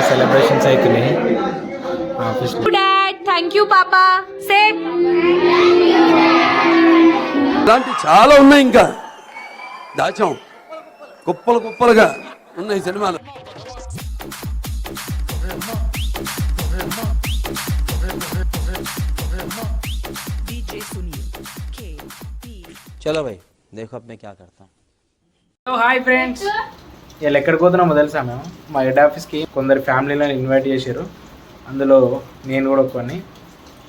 Celebrations అవుతున్నాయి office. Dad thank you పాపా సే. ఇలాంటి చాలా ఉన్నాయి, ఇంకా దాచాం కుప్పలు కుప్పలుగా ఉన్నాయి సినిమాలు. चलो भाई देखो अब मैं क्या करता हूँ. హాయ్ ఫ్రెండ్స్, వీళ్ళు ఎక్కడికి పోతున్నామో తెలుసా? మేము మా హెడ్ ఆఫీస్కి కొందరు ఫ్యామిలీలను ఇన్వైట్ చేశారు. అందులో నేను కూడా కొన్ని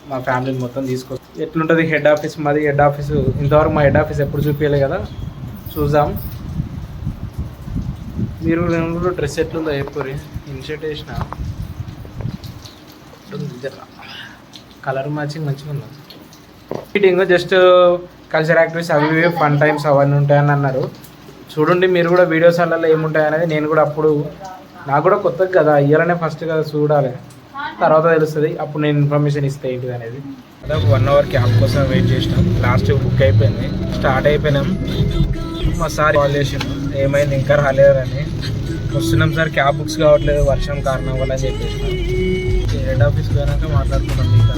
మా ఫ్యామిలీని మొత్తం తీసుకొస్తాను. ఎట్లుంటుంది హెడ్ ఆఫీస్? మాది హెడ్ ఆఫీసు. ఇంతవరకు మా హెడ్ ఆఫీస్ ఎప్పుడు చూపించలే కదా, చూద్దాం. మీరు కూడా డ్రెస్ ఎట్లుందో చెప్పుర్రి. ఇన్షర్ట్ వేసిన కలర్ మ్యాచింగ్ మంచిగా ఉంది. మీటింగ్ జస్ట్ కల్చర్ యాక్టివిటీస్ అవి ఇవి ఫన్ టైమ్స్ అవన్నీ ఉంటాయని అన్నారు. చూడండి మీరు కూడా వీడియోస్ అలా ఏముంటాయి అనేది. నేను కూడా అప్పుడు నాకు కూడా కొత్తగా కదా, ఇయ్యాలనే ఫస్ట్ కదా చూడాలి, తర్వాత తెలుస్తుంది. అప్పుడు నేను ఇన్ఫర్మేషన్ ఇస్తే ఏంటిది అనేది. దాదాపు 1 అవర్ క్యాబ్ కోసం వెయిట్ చేసినాం. లాస్ట్ బుక్ అయిపోయింది, స్టార్ట్ అయిపోయినాం. మా సార్ కాల్ చేసినాం, ఏమైంది ఇంకా రాలేదని. వస్తున్నాం సార్, క్యాబ్ బుక్స్ కావట్లేదు వర్షం కారణం వల్ల అని చెప్పేసినాం. హెడ్ ఆఫీస్కి పోయినాక మాట్లాడుకున్నాం. ఇంకా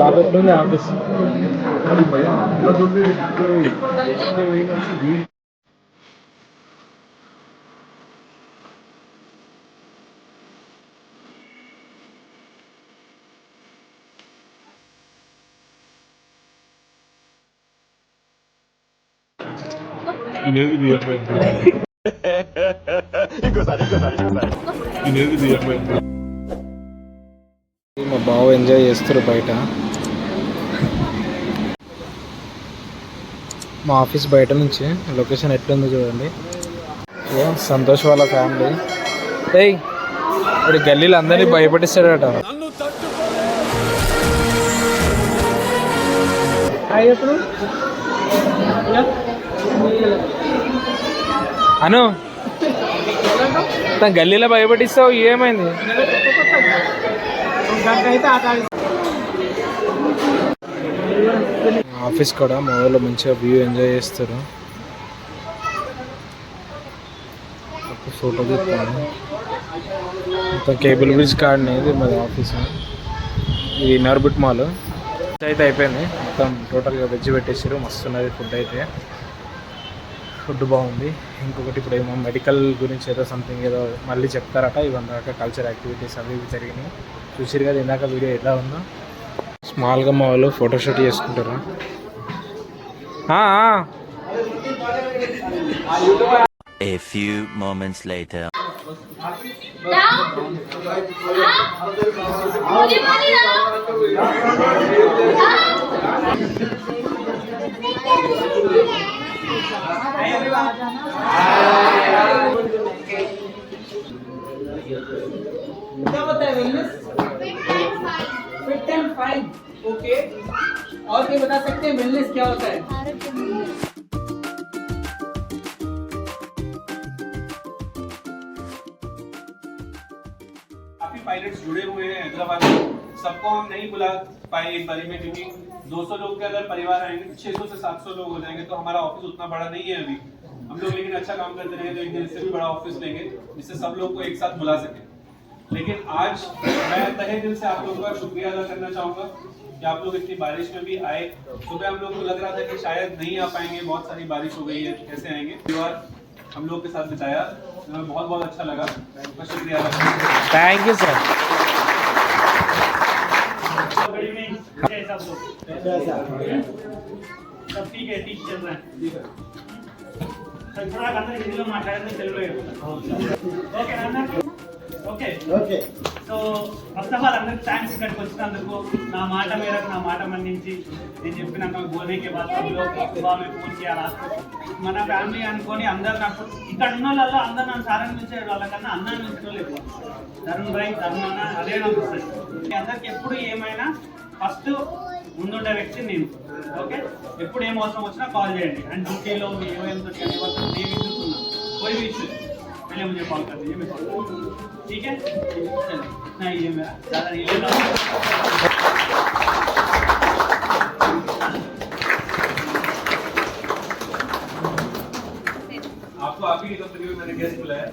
బాబెట్లుంది ఆఫీస్. మా బావ ఎంజాయ్ చేస్తారు బయట. మా ఆఫీస్ బయట నుంచి లొకేషన్ ఎట్లుందో చూడండి. సంతోష్ వాళ్ళ ఫ్యామిలీ. ఏయ్ ఇప్పుడు గల్లీలు అందరినీ భయపడిస్తాడట. అను తన గల్లీలో భయపడిస్తావు, ఏమైంది? ఆఫీస్ కూడా మా వాళ్ళు మంచిగా వ్యూ ఎంజాయ్ చేస్తారు. ఫోటో తీస్తాను. మొత్తం కేబుల్ బ్రిడ్జ్ కాడనే ఇది మాది ఆఫీస్. ఇది ఇన్నర్బిట్ మాల్ అయితే అయిపోయింది. మొత్తం టోటల్గా వెజ్ పెట్టేసారు. మస్తు ఉన్నది ఫుడ్ అయితే. ఫుడ్ బాగుంది. ఇంకొకటి ఇప్పుడు ఏమో మెడికల్ గురించి ఏదో సంథింగ్ ఏదో మళ్ళీ చెప్తారట. ఇవన్నీ దాకా కల్చర్ యాక్టివిటీస్ అవి ఇవి జరిగినాయి. చూసిరు కదా ఇందాక వీడియో ఎలా ఉందో. స్మాల్గా మా వాళ్ళు ఫోటోషూట్ చేసుకుంటారు. A few moments later. Fit and fine, okay. और ये बता सकते हैं वेलनेस क्या होता है? काफी पायलट्स जुड़े हुए हैं हैदराबाद में। सबको हम नहीं बुला पाए एक बारी में, क्योंकि 200 लोग के अगर परिवार आएंगे तो 600 से 700 लोग हो जाएंगे। तो हमारा ऑफिस उतना बड़ा नहीं है अभी। हम लोग लेकिन अच्छा काम करते रहेंगे तो एक दिन इससे भी बड़ा ऑफिस लेंगे, जिससे सब लोग को एक साथ बुला सके। लेकिन आज मैं तहे दिल से आप लोगों का शुक्रिया अदा करना चाहूँगा कि आप लोग इतनी बारिश में भी आए। सुबह हम लोग को लग रहा था कि शायद नहीं आ पाएंगे, बहुत सारी बारिश हो गई है, कैसे आएंगे। और हम लोग के साथ बिताया, हमें बहुत बहुत अच्छा लगा। मैं शुक्रिया अदा करता हूँ। Thank you sir. सब ठीक है, ठीक चल रहा है। थोड़ा अंदर हिंदी में माట్లాడితే తెలుగులో ఓకే అన్న. Okay okay. So first of all అందరికి థ్యాంక్స్ ఇక్కడికి వచ్చినందుకు. నా మాట మేరకు నా మాట మన్నించి నేను చెప్పినాక బోనేకే బాధ బాగా ఫోన్ చేయాలి. మన ఫ్యామిలీ అనుకొని అందరు నాకు ఇక్కడ ఉన్న వాళ్ళలో అందరు నన్ను సారాన్నించే వాళ్ళకన్నా అన్నాన్ని ఉంచడం ఎక్కువ. తరుణ్ భాయ్, తరుణ్ అన్న అదే నాకు వస్తుంది. మీ అందరికి ఎప్పుడు ఏమైనా ఫస్ట్ ముందుండే వ్యక్తి నేను. ఓకే, ఎప్పుడు ఏం అవసరం వచ్చినా కాల్ చేయండి. అండ్ డ్యూటీలో మీ ఏమైనా कोई भी इशू पहले मुझे कॉल कर दीजिए, मैं कॉल करूँगा. ठीक है, नहीं ये मेरा ज़्यादा नहीं लेना. आपको आप ही की मैंने गेस्ट बुलाया.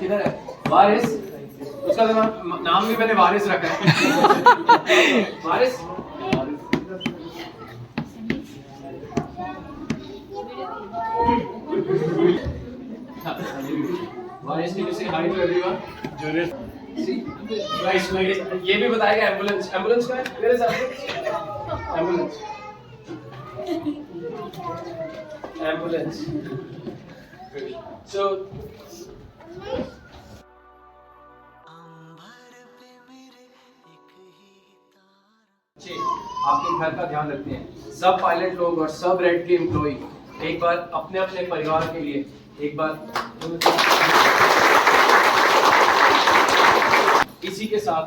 किधर है वारिस? उसका नाम भी मैंने वारिस रखा है. वारिस वारिस can you say hi to everyone? See, guys, ये भी बताएगा एम्बुलेंस. एम्बुलेंस का है? Where is ambulance? Ambulance. So आपके घर का ध्यान रखते हैं सब पायलट लोग और सब रेड की एम्प्लॉय. एक बार अपने अपने परिवार के लिए एक बार इसी के साथ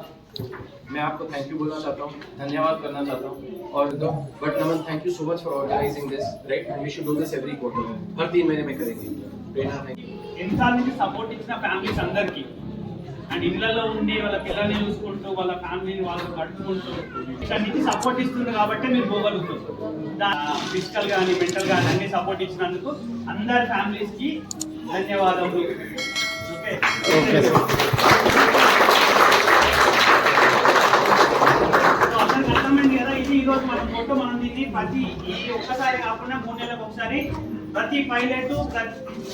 मैं आपको थैंक यू बोलना चाहता हूँ, धन्यवाद करना चाहता हूँ. और but Naman, thank you so much for organising this, right? And we should do this every quarter. हर 3 महीने में करेंगे. Prerna, thank you. ఎన్నిసార్లు నుంచి సపోర్ట్ ఇచ్చిన ఫ్యామిలీస్ అందరికీ, అండ్ ఇళ్లలో ఉండి వాళ్ళ పిల్లల్ని చూసుకుంటూ వాళ్ళ ఫ్యామిలీని వాళ్ళు కట్టుకుంటూ ఇక్కడ నుంచి సపోర్ట్ ఇస్తుంది కాబట్టి మీరు పోగలుగుతారు. ఫిజికల్ కానీ మెంటల్ కానీ అన్ని సపోర్ట్ ఇచ్చినందుకు అందరి ఫ్యామిలీస్కి ధన్యవాదాలు. ఓకే. ప్రతి ఈ ఒక్కసారి కాకుండా 3 నెలలకు ఒకసారి ప్రతి పైలట్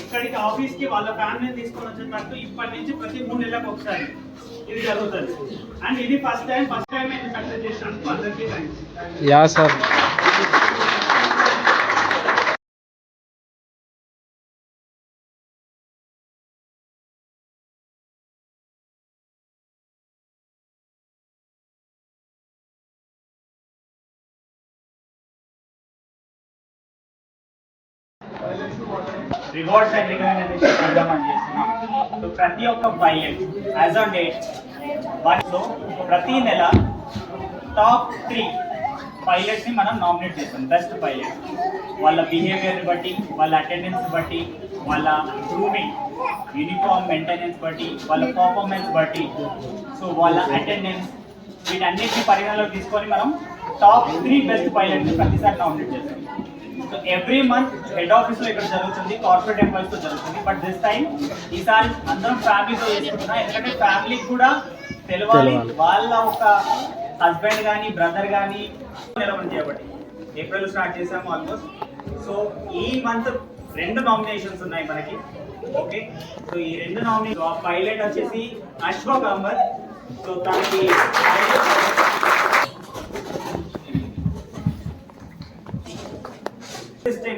ఇక్కడికి ఆఫీస్ కి వాళ్ళ ఫ్యామిలీని తీసుకొని వచ్చేటట్టు ఇప్పటి నుంచి ప్రతి 3 నెలలకు ఒకసారి ఇది జరుగుతుంది. అండ్ ఇది ఫస్ట్ టైం నేను సక్సెస్ చేసినందుకు అందరికీ thanks. Yeah sir. Rewards and recognition program అని చేస్తున్నాం. సో ప్రతి ఒక్క pilot as on date so ప్రతి నెల టాప్ 3 పైలట్స్ని మనం నామినేట్ చేస్తాం. బెస్ట్ పైలట్ వాళ్ళ బిహేవియర్ని బట్టి, వాళ్ళ అటెండెన్స్ బట్టి, వాళ్ళ గ్రూమింగ్ యూనిఫామ్ మెయింటెనెన్స్ బట్టి, వాళ్ళ పర్ఫార్మెన్స్ బట్టి, సో వాళ్ళ అటెండెన్స్ వీటన్నిటిని పరిగణలోకి తీసుకొని మనం టాప్ 3 బెస్ట్ పైలట్ని ప్రతిసారి నామినేట్ చేస్తాం. So every month head office లో ఇక్కడ జరుగుతుంది, కార్పొరేట్ ఎంప్లాయీస్ తో జరుగుతుంది. బట్ దిస్ టైం ఈసారి అందరం ఫ్యామిలీతో చేసుకుంటున్నాం. ఎందుకంటే ఫ్యామిలీకి కూడా తెలవాలి వాళ్ళ ఒక హస్బెండ్ కానీ బ్రదర్ కానీ నిలవని చేయబట్టి ఏప్రిల్ స్టార్ట్ చేసాము ఆల్మోస్ట్. సో ఈ మంత్ 2 నామినేషన్స్ ఉన్నాయి మనకి. ఓకే, సో ఈ 2 నామినేషన్ పైలట్ వచ్చేసి అశ్వక్ అంబర్. సో తనకి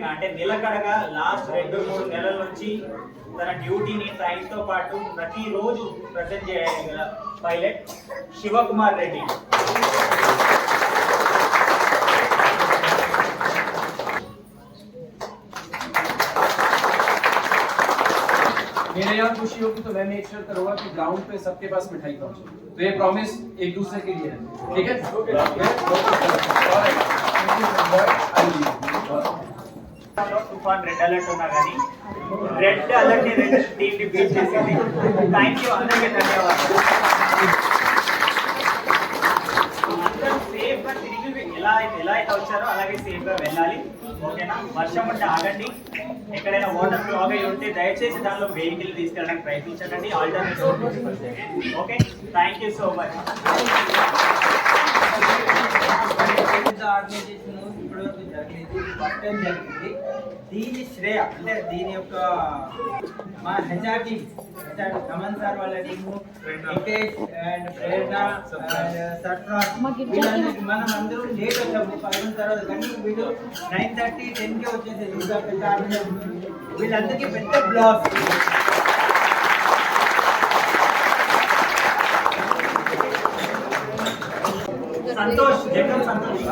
అంటే నిలకడగా లాస్ట్ 2-3 నెలల నుంచి తన డ్యూటీని టైంతో పాటు ప్రతిరోజు ప్రజెంట్ చేయగల పైలట్ శివకుమార్ రెడ్డి. मेरे यहाँ खुशी होगी तो मैं मेक श्योर करूंगा कि ग्राउंड पे सबके पास मिठाई पहुंचे. तो ये प्रॉमिस एक दूसरे के लिए है, ठीक है? తుఫాన్ రెడ్ అలర్ట్ ఉన్నా కానీ రెడ్ అలర్ట్ ని రెడ్ టీమ్ ని బీట్ చేసింది. థ్యాంక్ యూ అందరికీ, ధన్యవాదాలు. అందరూ సేఫ్ గా తిరిగి ఎలా అయితే వచ్చారో అలాగే సేఫ్ గా వెళ్ళాలి. ఓకేనా? వర్షం ఉంటే ఆగండి. ఎక్కడైనా వాటర్ క్లాగ్ అయి ఉంటే దయచేసి దానిలో వెహికల్ తీసుకెళ్ళడానికి ప్రయత్నించకండి. Alternative. Okay, thank you so much. Organisation ఇప్పటివరకు జరిగింది, ఫస్ట్ టైం జరిగింది. దీని శ్రేయ అంటే దీని యొక్క మా హెచ్ఆర్ టీమ్, రమన్ సార్ వాళ్ళ team, Venkatesh and Prerana and Sarfaraz, వీళ్ళందరికీ మనం అందరూ లేట్ వచ్చాము 11 తర్వాత. కానీ వీళ్ళు 9:30, 10కే వచ్చేసేది. ఇంకా పెద్ద ఆర్గనైజేషన్, వీళ్ళందరికీ పెద్ద బ్లాస్. సంతోష్, జగన్ సంతోష్.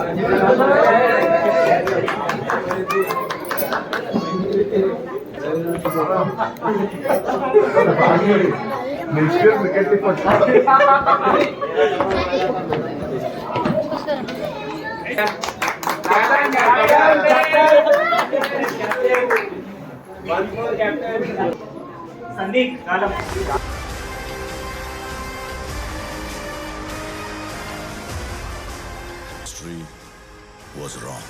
సందీప్ కాలం. was wrong.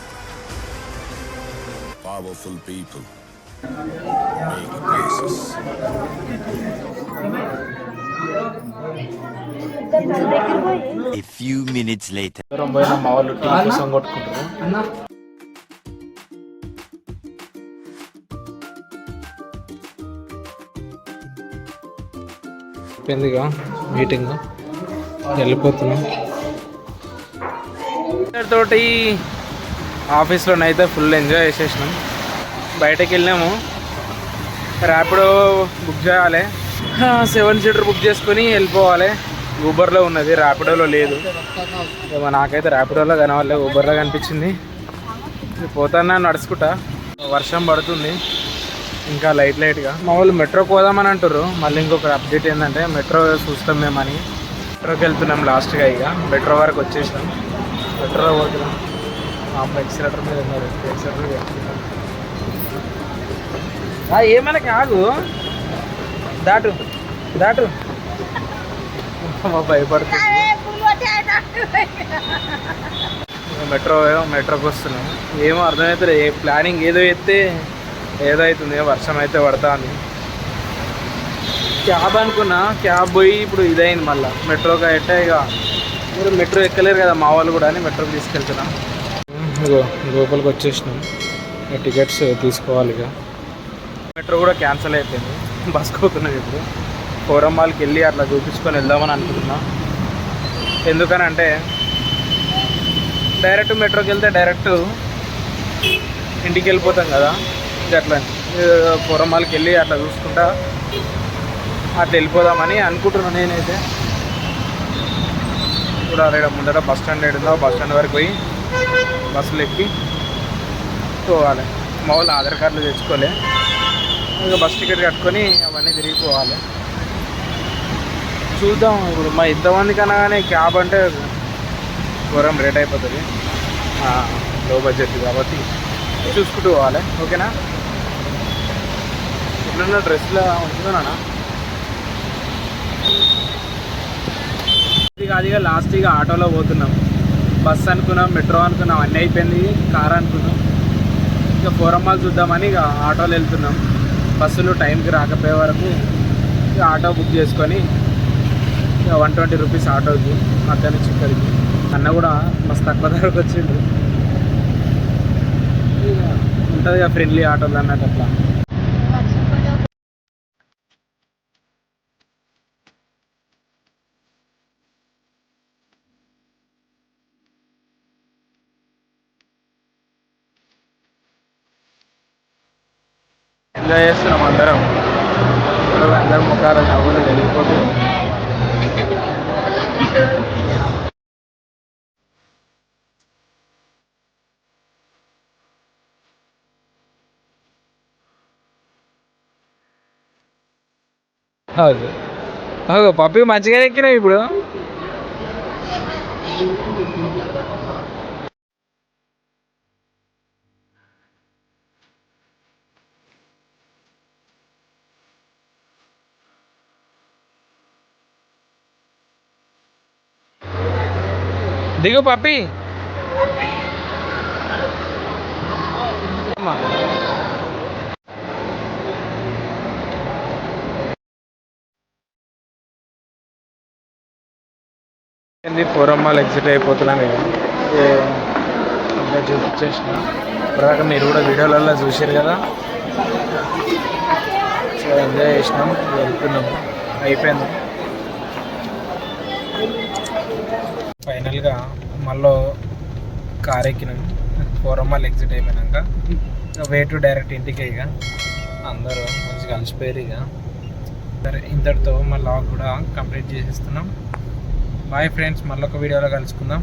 Powerful people make places. A few minutes later. మా వాళ్ళు టీ కోసం కొట్టుకుంటారు. అయిపోయిందిగా మీటింగ్, వెళ్ళిపోతున్నాం. తోటి ఆఫీస్లోనైతే ఫుల్ ఎంజాయ్ చేసేసినాం. బయటకు వెళ్ళినాము, ర్యాపిడో బుక్ చేయాలి, 7 సీటర్ బుక్ చేసుకొని వెళ్ళిపోవాలి. ఊబర్లో ఉన్నది, ర్యాపిడోలో లేదు. ఏమో నాకైతే ర్యాపిడోలో కనవాలి, ఊబర్లో కనిపించింది. పోతాను నడుచుకుంటా. వర్షం పడుతుంది ఇంకా లైట్గా. మా వాళ్ళు మెట్రోకి పోదామని అంటారు. మళ్ళీ ఇంకొక అప్డేట్ ఏంటంటే మెట్రో చూస్తాం మేమని మెట్రోకి వెళ్తున్నాం. లాస్ట్గా ఇక మెట్రో వరకు వచ్చేసినాం. మెట్రో పోతున్నాం. మా అమ్మ ఎక్సిలేటర్ మీద ఉన్నారు, ఎక్సిలేటర్ ఏమైనా కాదు. దాటు దాటు భయపడుతుంది. మెట్రోకి వస్తున్నాం. ఏమో అర్థమవుతుంది, ప్లానింగ్ ఏదో అయితే ఏదో అవుతుంది. వర్షం అయితే పడుతుంది. క్యాబ్ అనుకున్నా, క్యాబ్ పోయి ఇప్పుడు ఇదైంది. మళ్ళీ మెట్రోకి అయితే ఇక మీరు మెట్రో ఎక్కలేరు కదా మా వాళ్ళు కూడా అని మెట్రోకి తీసుకెళ్తున్నాం. ఇగో లోపలికి వచ్చేసినాం. ఇక టికెట్స్ తీసుకోవాలి. ఇక మెట్రో కూడా క్యాన్సిల్ అయిపోయింది. బస్కి పోతున్నాం ఇప్పుడు. ఫోరం మాల్కి వెళ్ళి అట్లా చూపించుకొని వెళ్దామని అనుకుంటున్నా. ఎందుకనంటే డైరెక్ట్ మెట్రోకి వెళ్తే డైరెక్ట్ ఇంటికి వెళ్ళిపోతాం కదా. అట్లా ఫోరం మాల్కి వెళ్ళి అట్లా చూసుకుంటా అట్లా వెళ్ళిపోదామని అనుకుంటున్నాను నేనైతే. ఇప్పుడు అక్కడ ముందర బస్ స్టాండ్ ఏడుందో బస్ స్టాండ్ వరకు పోయి బస్సులు ఎక్కి పోవాలి. మా వాళ్ళు ఆధార్ కార్డులు తెచ్చుకోలే, ఇంకా బస్ టికెట్ కట్టుకొని అవన్నీ తిరిగిపోవాలి. చూద్దాం. ఇప్పుడు మా ఇంతమంది కన్నా కానీ క్యాబ్ అంటే ఘోరం రేట్ అయిపోతుంది. లో బడ్జెట్ కాబట్టి చూసుకుంటూ పోవాలి. ఓకేనా? ఇట్లున్న డ్రెస్లో ఉంచుతున్నానా ఇది కాదు. ఇక లాస్ట్ ఇక ఆటోలో పోతున్నాం. బస్ అనుకున్నాం, మెట్రో అనుకున్నాం, అన్నీ అయిపోయింది. కార్ అనుకున్నాం. ఇక ఫోరం మాల్ చూద్దామని ఇక ఆటోలో వెళ్తున్నాం. బస్సులు టైంకి రాకపోయే వరకు ఇక ఆటో బుక్ చేసుకొని ఇక 120 రూపీస్ ఆటోకి అక్కడి నుంచి ఇక్కడికి. అన్న కూడా మస్తు తక్కువ ధరకు వచ్చిండు. ఇక ఉంటుంది ఇక ఫ్రెండ్లీ ఆటోలు అన్నట్టు అట్లా. ఎంజాయ్ చేస్తున్నాం అందరం. అందరం ముఖాలు నవ్వులు వెళ్ళిపోతూ పప్పి మంచిగా ఎక్కినావు ఇప్పుడు. దిగు పప్పి. ఫోరం మాల్ ఎగ్జిట్ అయిపోతున్నాం. ఇంకా చూపించేసిన ఇప్పటిదాకా మీరు కూడా వీడియోలలో చూసారు కదా. సో ఎంజాయ్ చేసినాం, వెళ్తున్నాం. అయిపోయింది. ఫైనల్గా మళ్ళీ కార్ ఎక్కినాం. ఫోరం మాల్ ఎగ్జిట్ అయిపోయినాక వే టు డైరెక్ట్ ఇంటికి. ఇక అందరూ మంచిగా కలిసిపోయారు. ఇక సరే, ఇంతటితో మా లాగ్ కూడా కంప్లీట్ చేసేస్తున్నాం. బాయ్ ఫ్రెండ్స్, మళ్ళీ ఒక వీడియోలో కలుసుకుందాం.